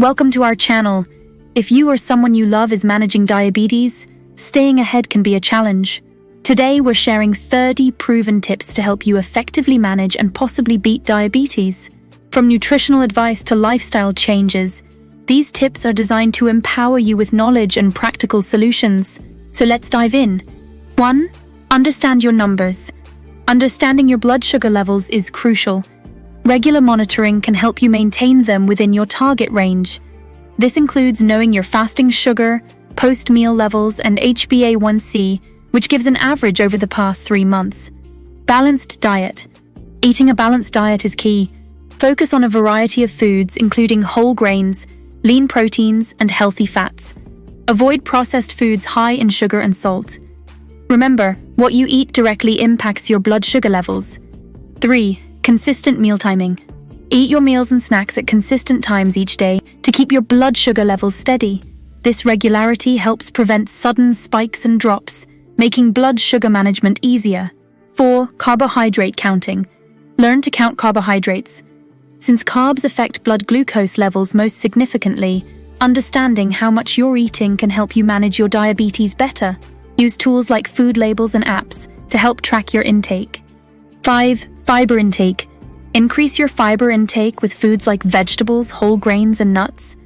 Welcome to our channel. If you or someone you love is managing diabetes, staying ahead can be a challenge. Today we're sharing 30 proven tips to help you effectively manage and possibly beat diabetes. From nutritional advice to lifestyle changes, these tips are designed to empower you with knowledge and practical solutions. So let's dive in. 1. Understand your numbers. Understanding your blood sugar levels is crucial. Regular monitoring can help you maintain them within your target range. This includes knowing your fasting sugar, post-meal levels, and HbA1c, which gives an average over the past 3 months. Balanced diet. Eating a balanced diet is key. Focus on a variety of foods, including whole grains, lean proteins, and healthy fats. Avoid processed foods high in sugar and salt. Remember, what you eat directly impacts your blood sugar levels. 3. Consistent meal timing. Eat your meals and snacks at consistent times each day to keep your blood sugar levels steady. This regularity helps prevent sudden spikes and drops, making blood sugar management easier. 4. Carbohydrate counting. Learn to count carbohydrates. Since carbs affect blood glucose levels most significantly, understanding how much you're eating can help you manage your diabetes better. Use tools like food labels and apps to help track your intake. 5. Fiber intake. Increase your fiber intake with foods like vegetables, whole grains, and nuts.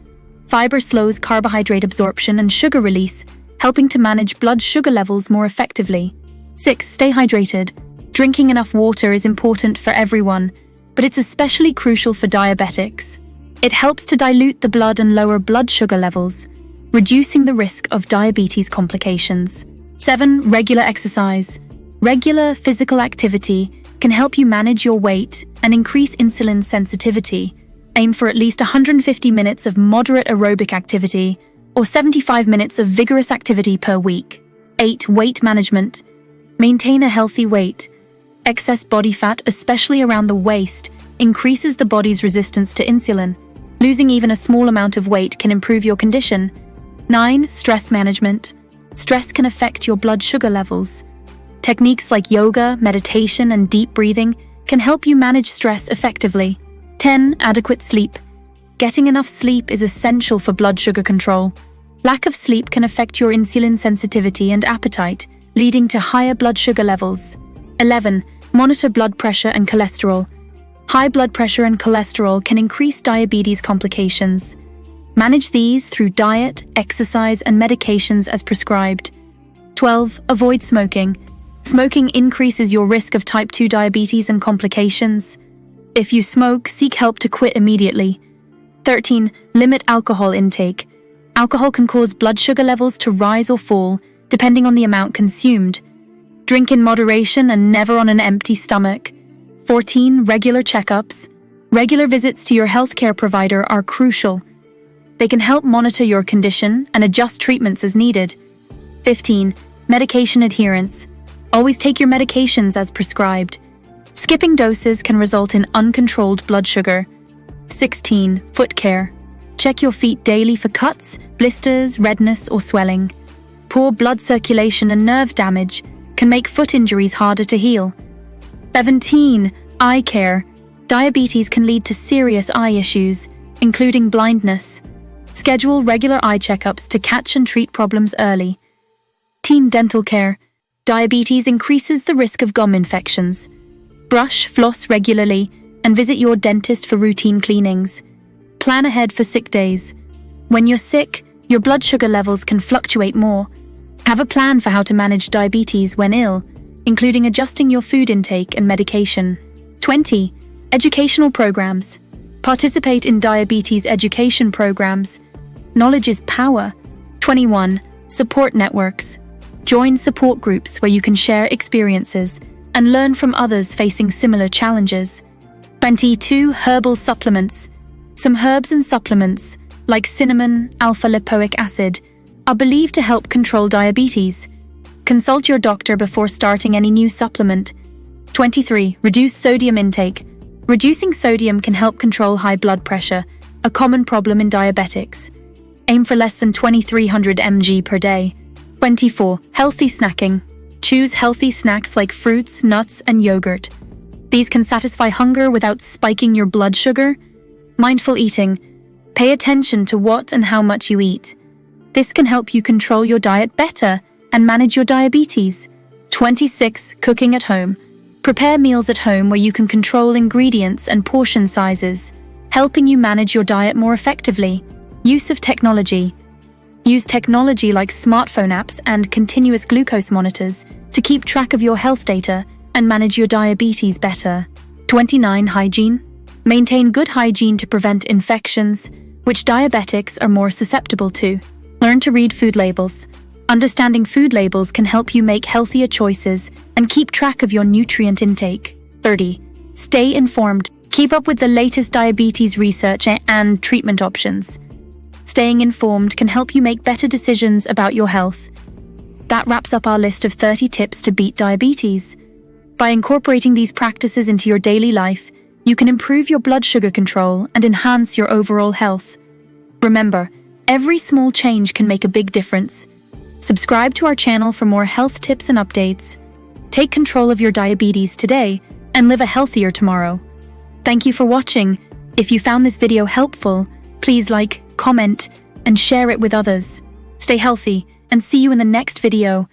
Fiber slows carbohydrate absorption and sugar release, helping to manage blood sugar levels more effectively. 6. Stay hydrated. Drinking enough water is important for everyone, but it's especially crucial for diabetics. It helps to dilute the blood and lower blood sugar levels, reducing the risk of diabetes complications. 7. Regular exercise. Regular physical activity can help you manage your weight and increase insulin sensitivity. Aim for at least 150 minutes of moderate aerobic activity or 75 minutes of vigorous activity per week. 8. Weight management. Maintain a healthy weight. Excess body fat, especially around the waist, increases the body's resistance to insulin. Losing even a small amount of weight can improve your condition. 9. Stress management. Stress can affect your blood sugar levels. Techniques like yoga, meditation, and deep breathing can help you manage stress effectively. 10. Adequate sleep. Getting enough sleep is essential for blood sugar control. Lack of sleep can affect your insulin sensitivity and appetite, leading to higher blood sugar levels. 11. Monitor blood pressure and cholesterol. High blood pressure and cholesterol can increase diabetes complications. Manage these through diet, exercise, and medications as prescribed. 12. Avoid smoking. Smoking increases your risk of type 2 diabetes and complications. If you smoke, seek help to quit immediately. 13. Limit alcohol intake. Alcohol can cause blood sugar levels to rise or fall, depending on the amount consumed. Drink in moderation and never on an empty stomach. 14. Regular checkups. Regular visits to your healthcare provider are crucial. They can help monitor your condition and adjust treatments as needed. 15. Medication adherence. Always take your medications as prescribed. Skipping doses can result in uncontrolled blood sugar. 16. Foot care. Check your feet daily for cuts, blisters, redness, or swelling. Poor blood circulation and nerve damage can make foot injuries harder to heal. 17. Eye care. Diabetes can lead to serious eye issues, including blindness. Schedule regular eye checkups to catch and treat problems early. Teen dental care. Diabetes increases the risk of gum infections. Brush, floss regularly, and visit your dentist for routine cleanings. Plan ahead for sick days. When you're sick, your blood sugar levels can fluctuate more. Have a plan for how to manage diabetes when ill, including adjusting your food intake and medication. 20. Educational programs. Participate in diabetes education programs. Knowledge is power. 21. Support networks. Join support groups where you can share experiences and learn from others facing similar challenges. 22. Herbal supplements. Some herbs and supplements, like cinnamon, alpha-lipoic acid, are believed to help control diabetes. Consult your doctor before starting any new supplement. 23. Reduce sodium intake. Reducing sodium can help control high blood pressure, a common problem in diabetics. Aim for less than 2,300 mg per day. 24. Healthy snacking. Choose healthy snacks like fruits, nuts, and yogurt. These can satisfy hunger without spiking your blood sugar. Mindful eating. Pay attention to what and how much you eat. This can help you control your diet better and manage your diabetes. 26. Cooking at home. Prepare meals at home where you can control ingredients and portion sizes, helping you manage your diet more effectively. Use of technology. Use technology like smartphone apps and continuous glucose monitors to keep track of your health data and manage your diabetes better. 29. Hygiene. Maintain good hygiene to prevent infections, which diabetics are more susceptible to. Learn to read food labels. Understanding food labels can help you make healthier choices and keep track of your nutrient intake. 30. Stay informed. Keep up with the latest diabetes research and treatment options. Staying informed can help you make better decisions about your health. That wraps up our list of 30 tips to beat diabetes. By incorporating these practices into your daily life, you can improve your blood sugar control and enhance your overall health. Remember, every small change can make a big difference. Subscribe to our channel for more health tips and updates. Take control of your diabetes today and live a healthier tomorrow. Thank you for watching. If you found this video helpful, please like, comment, and share it with others. Stay healthy and see you in the next video.